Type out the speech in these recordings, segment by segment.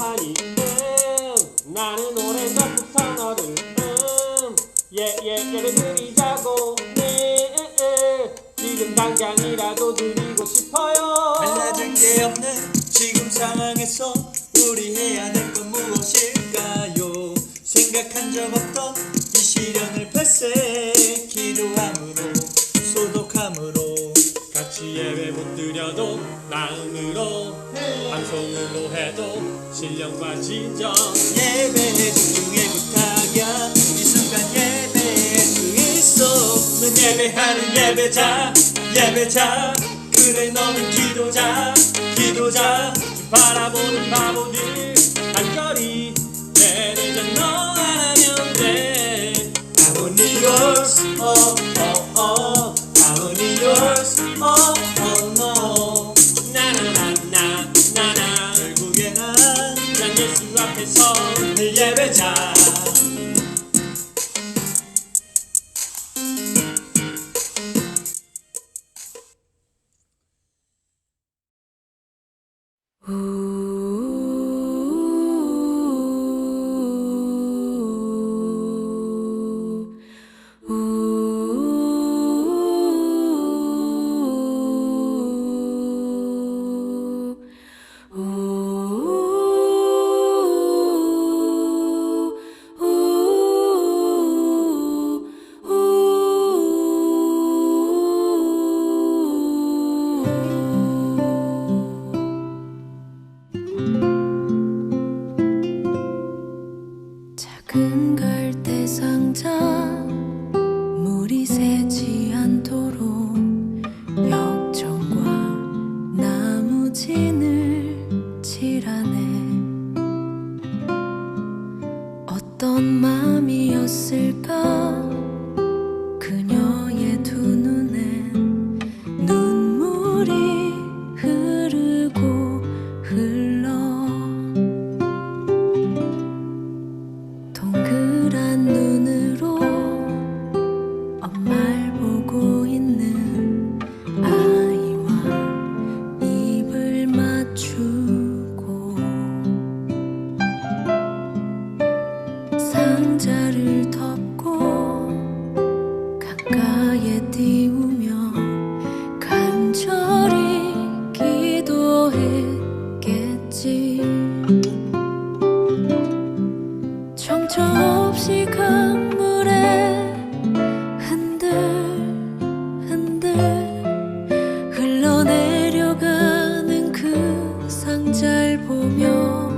하니 나는 오래전부터 너를 예배 드리자고 지금 당장이라도 드리고 싶어요. 달라질 게 없는 지금 상황에서 우리 해야 될 건 무엇일까요? 생각한 적 없던 이 시련을 발세 기도함으로 소독함으로 같이 예배 못 드려도 마음으로 방송으로 해도 신령과 진정 예배에 집중해 부탁이야. 이 순간 예배에 수 있어. 넌 예배하는 예배자 예배자. 그래 너는 기도자 기도자. 바라보는 바보들 간절히 예배는 너 하나면 돼. I only yours oh oh oh. I only yours oh oh no. 나나나나나나 결국에 난 예수 앞에서 예배자. 작은 갈대 상자 물이 새지 않도록 역청과 나무진을 칠하네. 어떤 맘이었을까 그녀의 두 눈엔 눈물이 흐르고 흘러. 동그란 눈으로 엄마를 보고 있는 아이와 입을 맞추고 상자를 덮고 가까이에 띄우며 간절히 기도했겠지. 정처 없이 강물에 흔들흔들 흘러내려가는 그 상자를 보며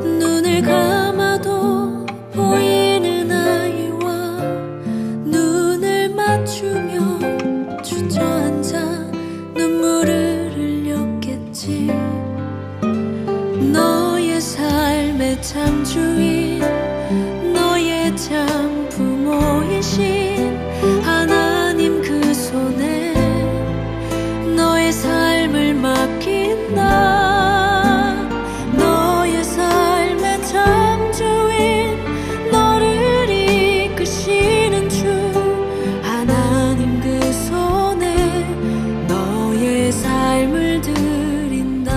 눈을 감아도 보이는 아이와 눈을 맞추며 주저앉아 눈물을 흘렸겠지. 너의 삶의 참 주인 너의 참 부모이신 하나님 그 손에 너의 삶을 맡긴다. 너의 삶의 참 주인 너를 이끄시는 주 하나님 그 손에 너의 삶을 드린다.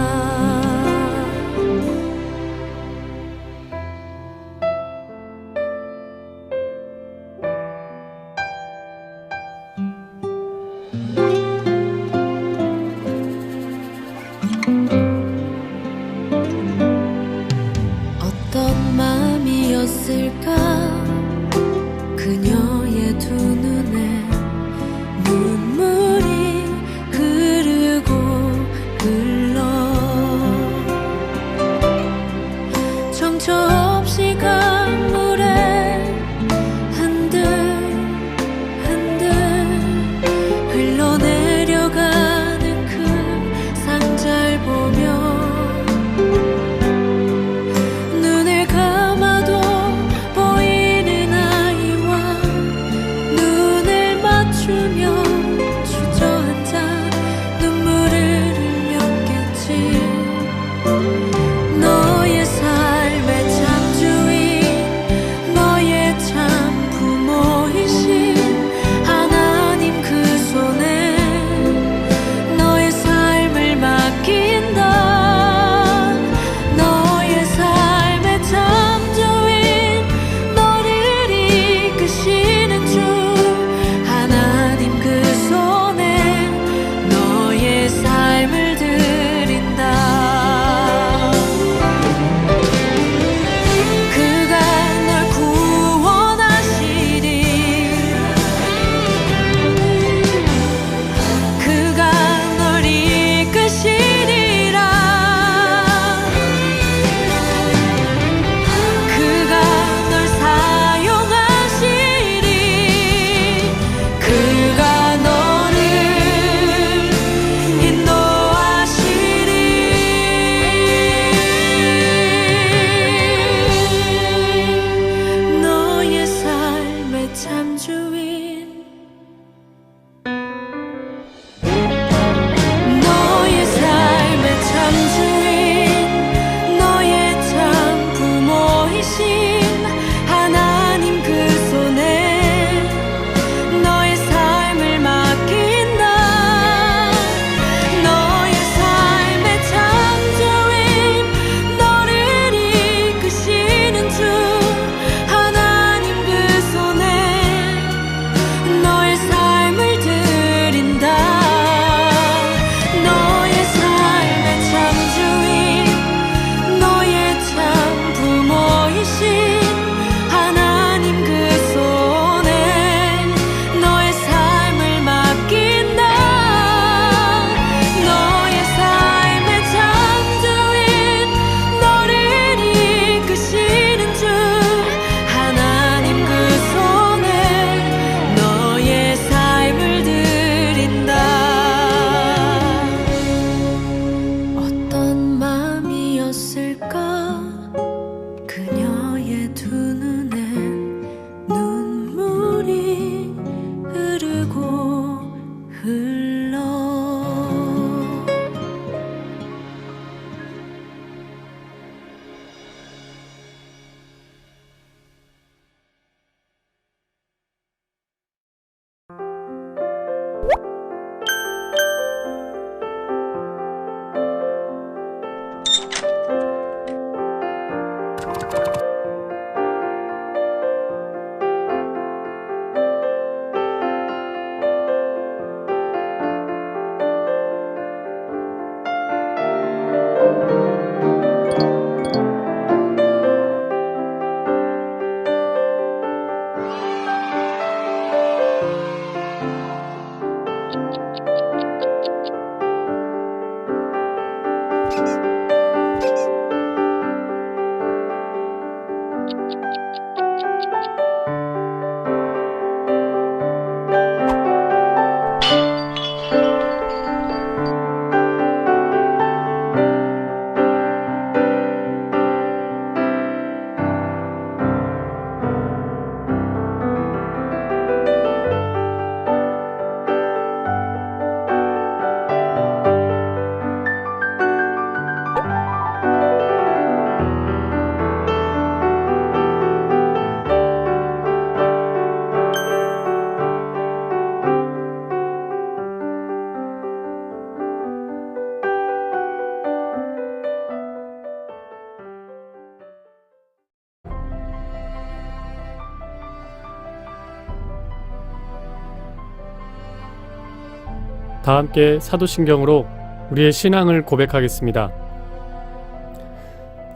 다 함께 사도신경으로 우리의 신앙을 고백하겠습니다.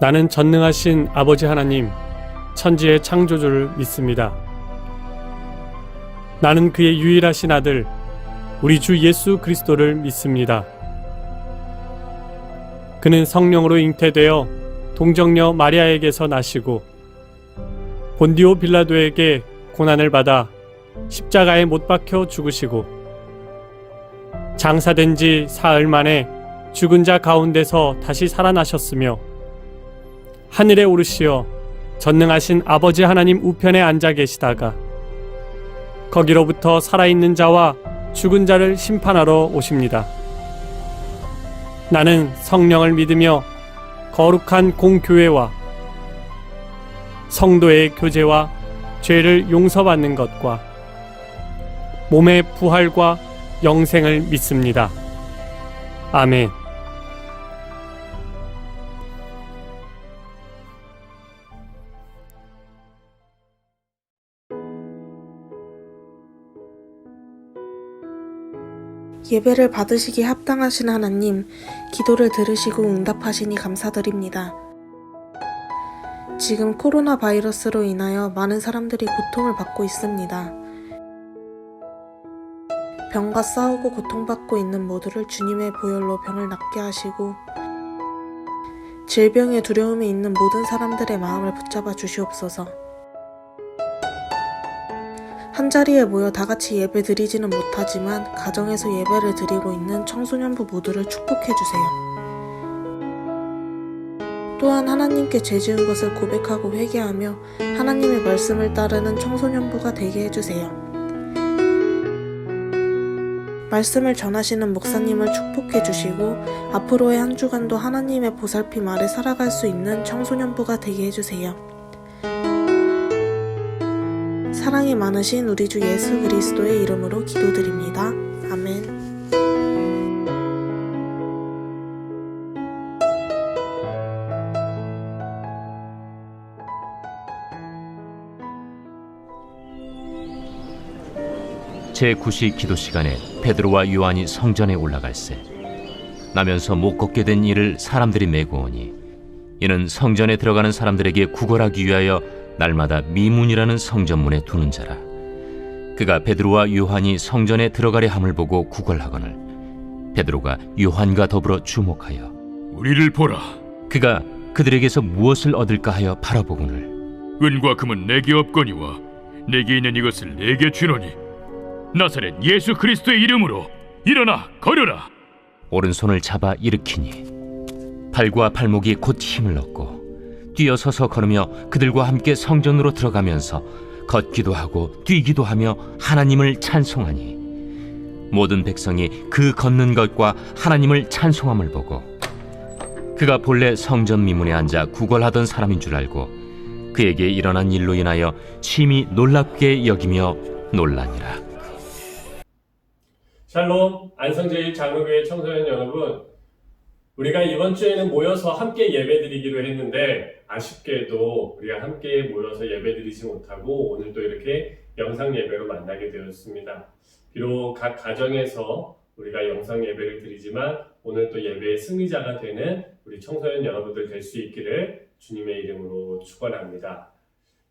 나는 전능하신 아버지 하나님, 천지의 창조주를 믿습니다. 나는 그의 유일하신 아들, 우리 주 예수 그리스도를 믿습니다. 그는 성령으로 잉태되어 동정녀 마리아에게서 나시고 본디오 빌라도에게 고난을 받아 십자가에 못 박혀 죽으시고 장사된 지 사흘 만에 죽은 자 가운데서 다시 살아나셨으며 하늘에 오르시어 전능하신 아버지 하나님 우편에 앉아 계시다가 거기로부터 살아있는 자와 죽은 자를 심판하러 오십니다. 나는 성령을 믿으며 거룩한 공교회와 성도의 교제와 죄를 용서받는 것과 몸의 부활과 영생을 믿습니다. 아멘. 예배를 받으시기에 합당하신 하나님, 기도를 들으시고 응답하시니 감사드립니다. 지금 코로나 바이러스로 인하여 많은 사람들이 고통을 받고 있습니다. 병과 싸우고 고통받고 있는 모두를 주님의 보혈로 병을 낫게 하시고 질병의 두려움에 있는 모든 사람들의 마음을 붙잡아 주시옵소서. 한자리에 모여 다같이 예배 드리지는 못하지만 가정에서 예배를 드리고 있는 청소년부 모두를 축복해주세요. 또한 하나님께 죄 지은 것을 고백하고 회개하며 하나님의 말씀을 따르는 청소년부가 되게 해주세요. 말씀을 전하시는 목사님을 축복해주시고 앞으로의 한 주간도 하나님의 보살핌 아래 살아갈 수 있는 청소년부가 되게 해주세요. 사랑이 많으신 우리 주 예수 그리스도의 이름으로 기도드립니다. 아멘. 제9시 기도 시간에 베드로와 요한이 성전에 올라갈새 나면서 못 걷게 된 이를 사람들이 메고 오니 이는 성전에 들어가는 사람들에게 구걸하기 위하여 날마다 미문이라는 성전문에 두는 자라. 그가 베드로와 요한이 성전에 들어가려 함을 보고 구걸하거늘 베드로가 요한과 더불어 주목하여 우리를 보라. 그가 그들에게서 무엇을 얻을까 하여 바라보거늘 은과 금은 내게 없거니와 내게 있는 이것을 내게 주노니 나사렛 예수 그리스도의 이름으로 일어나 걸으라. 오른손을 잡아 일으키니 발과 발목이 곧 힘을 얻고 뛰어서서 걸으며 그들과 함께 성전으로 들어가면서 걷기도 하고 뛰기도 하며 하나님을 찬송하니 모든 백성이 그 걷는 것과 하나님을 찬송함을 보고 그가 본래 성전 미문에 앉아 구걸하던 사람인 줄 알고 그에게 일어난 일로 인하여 심히 놀랍게 여기며 놀라니라. 샬롬, 안성제일장로교회 청소년 여러분, 우리가 이번 주에는 모여서 함께 예배드리기로 했는데 아쉽게도 우리가 함께 모여서 예배드리지 못하고 오늘 또 이렇게 영상 예배로 만나게 되었습니다. 비록 각 가정에서 우리가 영상 예배를 드리지만 오늘 또 예배의 승리자가 되는 우리 청소년 여러분들 될 수 있기를 주님의 이름으로 축원합니다.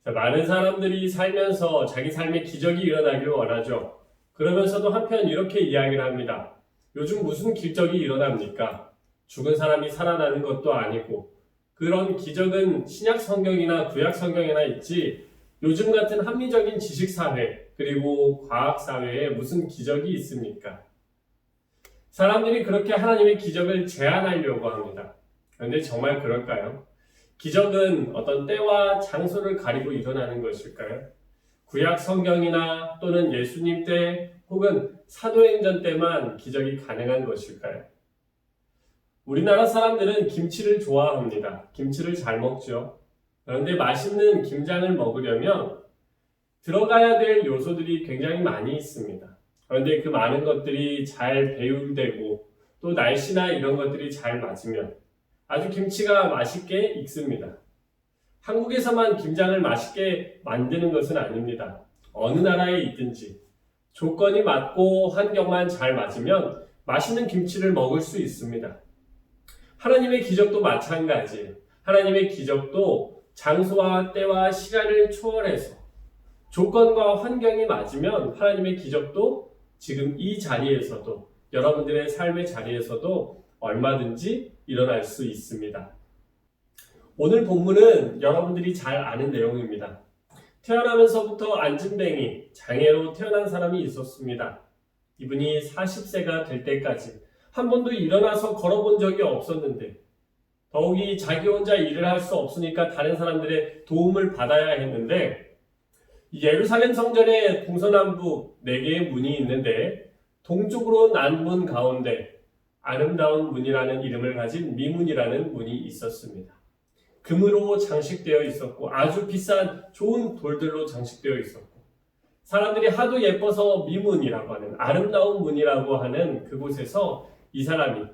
많은 사람들이 살면서 자기 삶에 기적이 일어나기를 원하죠. 그러면서도 한편 이렇게 이야기를 합니다. 요즘 무슨 기적이 일어납니까? 죽은 사람이 살아나는 것도 아니고 그런 기적은 신약 성경이나 구약 성경에나 있지 요즘 같은 합리적인 지식사회 그리고 과학사회에 무슨 기적이 있습니까? 사람들이 그렇게 하나님의 기적을 제한하려고 합니다. 그런데 정말 그럴까요? 기적은 어떤 때와 장소를 가리고 일어나는 것일까요? 구약 성경이나 또는 예수님 때 혹은 사도행전 때만 기적이 가능한 것일까요? 우리나라 사람들은 김치를 좋아합니다. 김치를 잘 먹죠. 그런데 맛있는 김장을 먹으려면 들어가야 될 요소들이 굉장히 많이 있습니다. 그런데 그 많은 것들이 잘 배율되고 또 날씨나 이런 것들이 잘 맞으면 아주 김치가 맛있게 익습니다. 한국에서만 김장을 맛있게 만드는 것은 아닙니다. 어느 나라에 있든지 조건이 맞고 환경만 잘 맞으면 맛있는 김치를 먹을 수 있습니다. 하나님의 기적도 마찬가지예요. 하나님의 기적도 장소와 때와 시간을 초월해서 조건과 환경이 맞으면 하나님의 기적도 지금 이 자리에서도 여러분들의 삶의 자리에서도 얼마든지 일어날 수 있습니다. 오늘 본문은 여러분들이 잘 아는 내용입니다. 태어나면서부터 안진뱅이, 장애로 태어난 사람이 있었습니다. 이분이 40세가 될 때까지 한 번도 일어나서 걸어본 적이 없었는데 더욱이 자기 혼자 일을 할 수 없으니까 다른 사람들의 도움을 받아야 했는데 예루살렘 성전에 동서남북 4개의 문이 있는데 동쪽으로 난 문 가운데 아름다운 문이라는 이름을 가진 미문이라는 문이 있었습니다. 금으로 장식되어 있었고 아주 비싼 좋은 돌들로 장식되어 있었고 사람들이 하도 예뻐서 미문이라고 하는 아름다운 문이라고 하는 그곳에서 이 사람이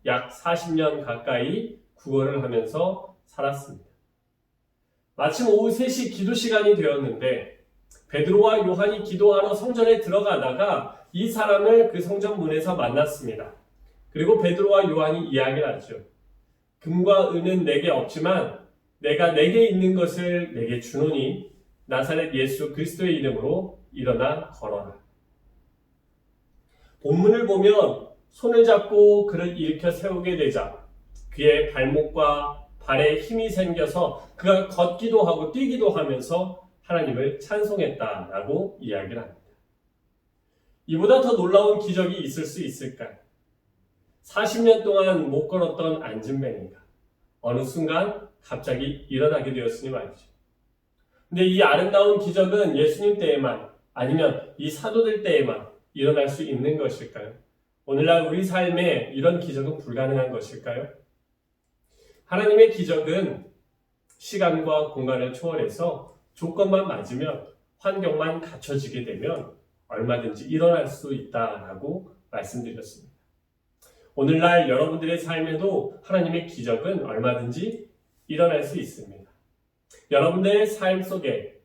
약 40년 가까이 구걸을 하면서 살았습니다. 마침 오후 3시 기도 시간이 되었는데 베드로와 요한이 기도하러 성전에 들어가다가 이 사람을 그 성전 문에서 만났습니다. 그리고 베드로와 요한이 이야기를 하죠. 금과 은은 내게 없지만 내가 내게 있는 것을 내게 주노니 나사렛 예수 그리스도의 이름으로 일어나 걸어라. 본문을 보면 손을 잡고 그를 일으켜 세우게 되자 그의 발목과 발에 힘이 생겨서 그가 걷기도 하고 뛰기도 하면서 하나님을 찬송했다라고 이야기를 합니다. 이보다 더 놀라운 기적이 있을 수 있을까요? 40년 동안 못 걸었던 안진뱅이가 어느 순간 갑자기 일어나게 되었으니 말이죠. 근데 이 아름다운 기적은 예수님 때에만 아니면 이 사도들 때에만 일어날 수 있는 것일까요? 오늘날 우리 삶에 이런 기적은 불가능한 것일까요? 하나님의 기적은 시간과 공간을 초월해서 조건만 맞으면 환경만 갖춰지게 되면 얼마든지 일어날 수 있다라고 말씀드렸습니다. 오늘날 여러분들의 삶에도 하나님의 기적은 얼마든지 일어날 수 있습니다. 여러분들의 삶 속에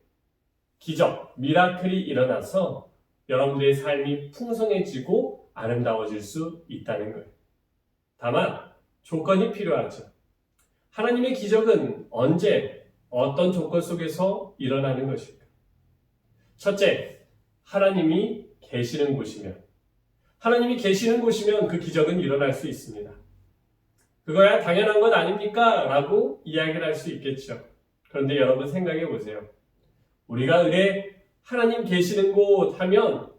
기적, 미라클이 일어나서 여러분들의 삶이 풍성해지고 아름다워질 수 있다는 거예요. 다만 조건이 필요하죠. 하나님의 기적은 언제, 어떤 조건 속에서 일어나는 것일까? 첫째, 하나님이 계시는 곳이면 하나님이 계시는 곳이면 그 기적은 일어날 수 있습니다. 그거야 당연한 것 아닙니까? 라고 이야기를 할 수 있겠죠. 그런데 여러분 생각해 보세요. 우리가 의뢰 하나님 계시는 곳 하면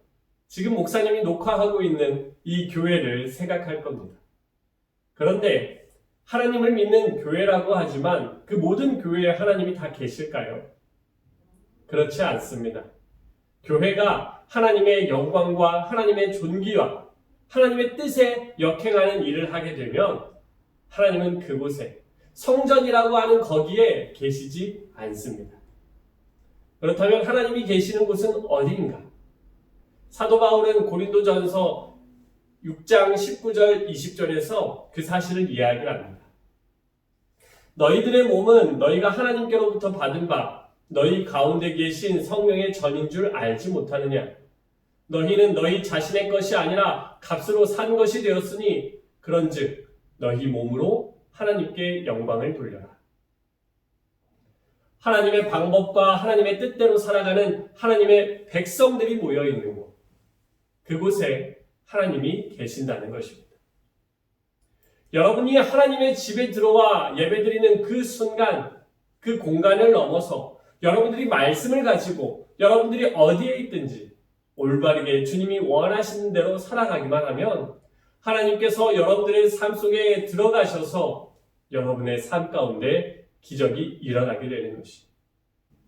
지금 목사님이 녹화하고 있는 이 교회를 생각할 겁니다. 그런데 하나님을 믿는 교회라고 하지만 그 모든 교회에 하나님이 다 계실까요? 그렇지 않습니다. 교회가 하나님의 영광과 하나님의 존귀와 하나님의 뜻에 역행하는 일을 하게 되면 하나님은 그곳에 성전이라고 하는 거기에 계시지 않습니다. 그렇다면 하나님이 계시는 곳은 어디인가? 사도 바울은 고린도전서 6장 19절 20절에서 그 사실을 이야기를 합니다. 너희들의 몸은 너희가 하나님께로부터 받은 바 너희 가운데 계신 성령의 전인 줄 알지 못하느냐? 너희는 너희 자신의 것이 아니라 값으로 산 것이 되었으니 그런즉 너희 몸으로 하나님께 영광을 돌려라. 하나님의 방법과 하나님의 뜻대로 살아가는 하나님의 백성들이 모여 있는 곳, 그곳에 하나님이 계신다는 것입니다. 여러분이 하나님의 집에 들어와 예배드리는 그 순간, 그 공간을 넘어서 여러분들이 말씀을 가지고 여러분들이 어디에 있든지 올바르게 주님이 원하시는 대로 살아가기만 하면 하나님께서 여러분들의 삶 속에 들어가셔서 여러분의 삶 가운데 기적이 일어나게 되는 것입니다.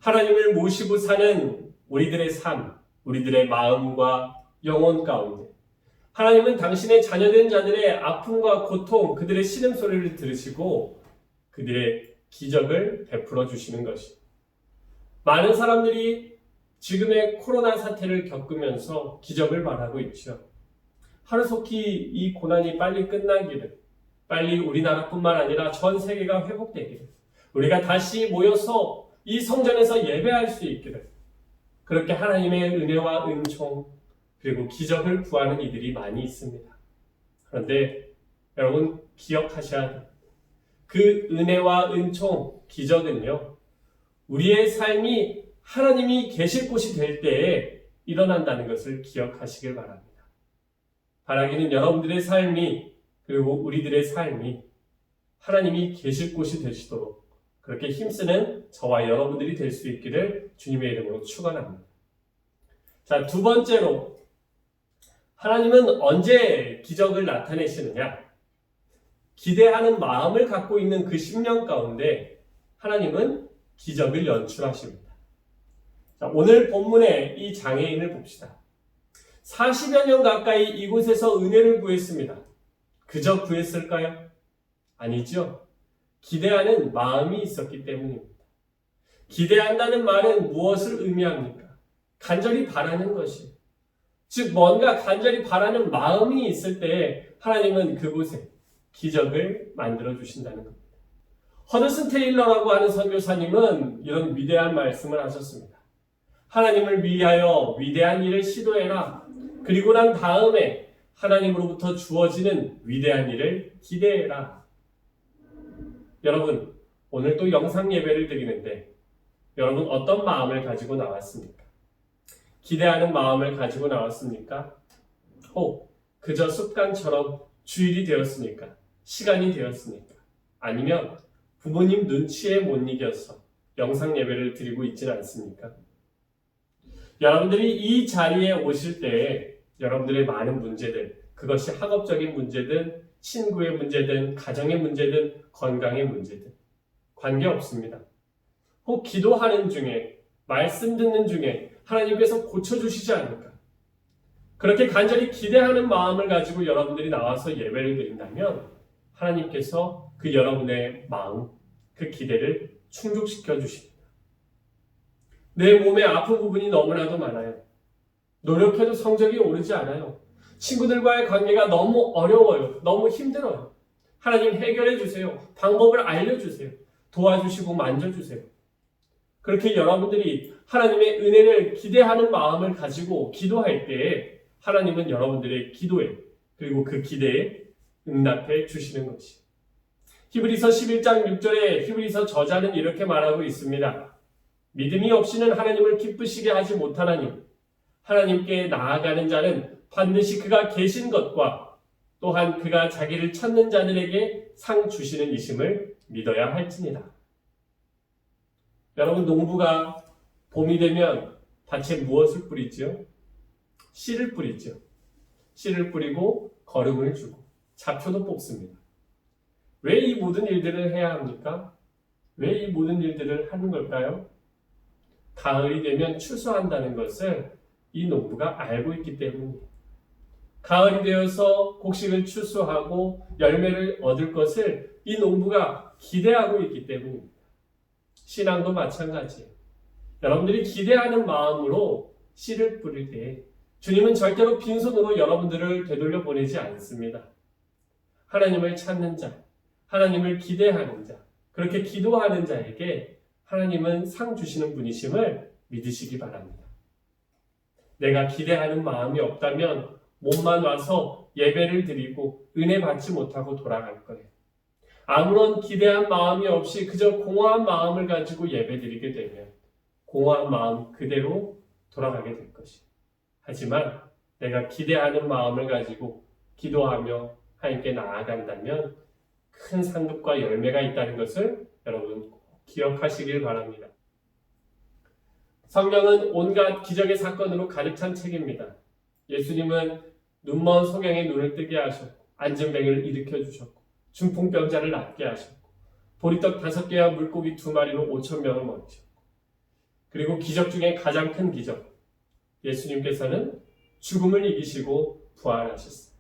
하나님을 모시고 사는 우리들의 삶, 우리들의 마음과 영혼 가운데 하나님은 당신의 자녀된 자들의 아픔과 고통, 그들의 신음소리를 들으시고 그들의 기적을 베풀어 주시는 것입니다. 많은 사람들이 지금의 코로나 사태를 겪으면서 기적을 말하고 있죠. 하루속히 이 고난이 빨리 끝나기를, 빨리 우리나라뿐만 아니라 전 세계가 회복되기를, 우리가 다시 모여서 이 성전에서 예배할 수 있기를, 그렇게 하나님의 은혜와 은총 그리고 기적을 구하는 이들이 많이 있습니다. 그런데 여러분 기억하셔야 돼요. 그 은혜와 은총, 기적은요, 우리의 삶이 하나님이 계실 곳이 될 때에 일어난다는 것을 기억하시길 바랍니다. 바라기는 여러분들의 삶이, 그리고 우리들의 삶이 하나님이 계실 곳이 되시도록 그렇게 힘쓰는 저와 여러분들이 될 수 있기를 주님의 이름으로 축원합니다. 자, 두 번째로, 하나님은 언제 기적을 나타내시느냐? 기대하는 마음을 갖고 있는 그 심령 가운데 하나님은 기적을 연출하십니다. 자, 오늘 본문의 이 장애인을 봅시다. 40여 년 가까이 이곳에서 은혜를 구했습니다. 그저 구했을까요? 아니죠. 기대하는 마음이 있었기 때문입니다. 기대한다는 말은 무엇을 의미합니까? 간절히 바라는 것이. 즉 뭔가 간절히 바라는 마음이 있을 때 하나님은 그곳에 기적을 만들어 주신다는 겁니다. 허드슨 테일러라고 하는 선교사님은 이런 위대한 말씀을 하셨습니다. 하나님을 위하여 위대한 일을 시도해라. 그리고 난 다음에 하나님으로부터 주어지는 위대한 일을 기대해라. 여러분, 오늘 또 영상 예배를 드리는데 여러분 어떤 마음을 가지고 나왔습니까? 기대하는 마음을 가지고 나왔습니까? 혹 그저 습관처럼 주일이 되었으니까, 시간이 되었으니까, 아니면 부모님 눈치에 못 이겨서 영상 예배를 드리고 있지는 않습니까? 여러분들이 이 자리에 오실 때 여러분들의 많은 문제들, 그것이 학업적인 문제든 친구의 문제든 가정의 문제든 건강의 문제든 관계없습니다. 혹 기도하는 중에, 말씀 듣는 중에 하나님께서 고쳐주시지 않을까? 그렇게 간절히 기대하는 마음을 가지고 여러분들이 나와서 예배를 드린다면 하나님께서 그 여러분의 마음, 그 기대를 충족시켜 주십니다. 내 몸에 아픈 부분이 너무나도 많아요. 노력해도 성적이 오르지 않아요. 친구들과의 관계가 너무 어려워요. 너무 힘들어요. 하나님 해결해 주세요. 방법을 알려주세요. 도와주시고 만져주세요. 그렇게 여러분들이 하나님의 은혜를 기대하는 마음을 가지고 기도할 때에 하나님은 여러분들의 기도에, 그리고 그 기대에 응답해 주시는 것이. 히브리서 11장 6절에 히브리서 저자는 이렇게 말하고 있습니다. 믿음이 없이는 하나님을 기쁘시게 하지 못하나니 하나님께 나아가는 자는 반드시 그가 계신 것과 또한 그가 자기를 찾는 자들에게 상 주시는 이심을 믿어야 할지니라. 여러분, 농부가 봄이 되면 밭에 무엇을 뿌리죠? 씨를 뿌리죠. 씨를 뿌리고 거름을 주고 잡초도 뽑습니다. 왜 이 모든 일들을 해야 합니까? 왜 이 모든 일들을 하는 걸까요? 가을이 되면 추수한다는 것을 이 농부가 알고 있기 때문입니다. 가을이 되어서 곡식을 추수하고 열매를 얻을 것을 이 농부가 기대하고 있기 때문입니다. 신앙도 마찬가지예요. 여러분들이 기대하는 마음으로 씨를 뿌릴 때 주님은 절대로 빈손으로 여러분들을 되돌려 보내지 않습니다. 하나님을 찾는 자, 하나님을 기대하는 자, 그렇게 기도하는 자에게 하나님은 상 주시는 분이심을 믿으시기 바랍니다. 내가 기대하는 마음이 없다면 몸만 와서 예배를 드리고 은혜 받지 못하고 돌아갈 거예요. 아무런 기대한 마음이 없이 그저 공허한 마음을 가지고 예배 드리게 되면 공허한 마음 그대로 돌아가게 될 것이에요. 하지만 내가 기대하는 마음을 가지고 기도하며 하나님께 나아간다면 큰 상급과 열매가 있다는 것을 여러분 꼭 기억하시길 바랍니다. 성경은 온갖 기적의 사건으로 가득 찬 책입니다. 예수님은 눈먼 소경의 눈을 뜨게 하셨고, 안진뱅이를 일으켜 주셨고, 중풍병자를 낫게 하셨고, 보리떡 5개와 물고기 2마리로 5,000명을 먹이셨고, 그리고 기적 중에 가장 큰 기적, 예수님께서는 죽음을 이기시고 부활하셨어요.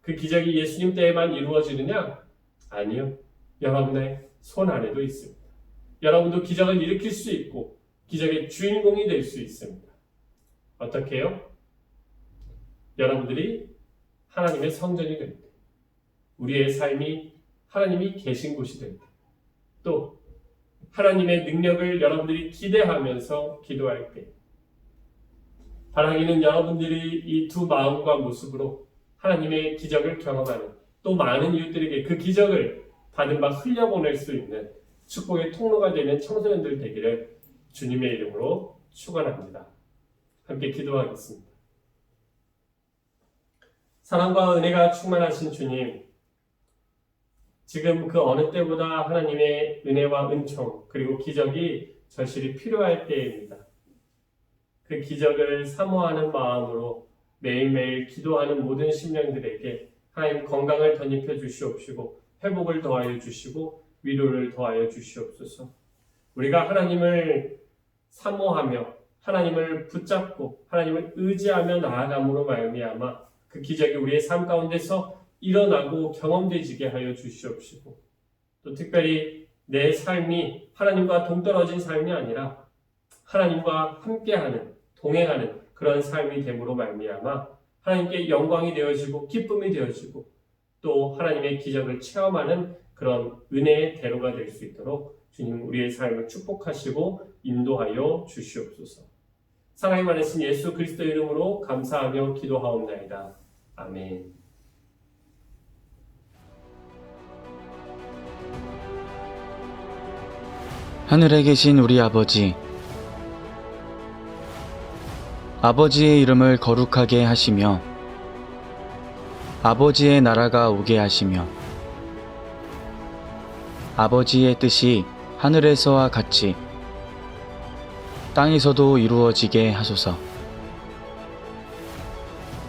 그 기적이 예수님 때에만 이루어지느냐? 아니요. 여러분의 손 안에도 있습니다. 여러분도 기적을 일으킬 수 있고 기적의 주인공이 될 수 있습니다. 어떻게 해요? 여러분들이 하나님의 성전이 될 때, 우리의 삶이 하나님이 계신 곳이 될 때, 또 하나님의 능력을 여러분들이 기대하면서 기도할 때, 바라기는 여러분들이 이 두 마음과 모습으로 하나님의 기적을 경험하는, 또 많은 이웃들에게 그 기적을 받은 바 흘려보낼 수 있는 축복의 통로가 되는 청소년들 되기를 주님의 이름으로 축원합니다. 함께 기도하겠습니다. 사랑과 은혜가 충만하신 주님, 지금 그 어느 때보다 하나님의 은혜와 은총 그리고 기적이 절실히 필요할 때입니다. 그 기적을 사모하는 마음으로 매일매일 기도하는 모든 심령들에게 하나님 건강을 덧입혀 주시옵시고 회복을 더하여 주시고 위로를 더하여 주시옵소서. 우리가 하나님을 사모하며 하나님을 붙잡고 하나님을 의지하며 나아감으로 말미암아 그 기적이 우리의 삶 가운데서 일어나고 경험되지게 하여 주시옵시고, 또 특별히 내 삶이 하나님과 동떨어진 삶이 아니라 하나님과 함께하는, 동행하는 그런 삶이 됨으로 말미암아 하나님께 영광이 되어지고 기쁨이 되어지고 또 하나님의 기적을 체험하는 그런 은혜의 대로가 될 수 있도록 주님 우리의 삶을 축복하시고 인도하여 주시옵소서. 사랑이 많으신 예수 그리스도 이름으로 감사하며 기도하옵나이다. 아멘. 하늘에 계신 우리 아버지, 아버지의 이름을 거룩하게 하시며 아버지의 나라가 오게 하시며 아버지의 뜻이 하늘에서와 같이 땅에서도 이루어지게 하소서.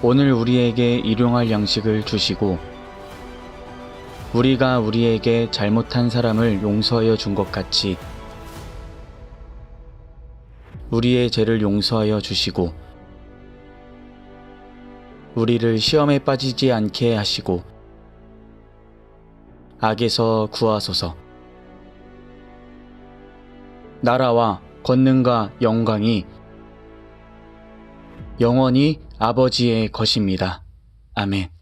오늘 우리에게 일용할 양식을 주시고 우리가 우리에게 잘못한 사람을 용서하여 준 것 같이 우리의 죄를 용서하여 주시고 우리를 시험에 빠지지 않게 하시고 악에서 구하소서. 나라와 권능과 영광이 영원히 아버지의 것입니다. 아멘.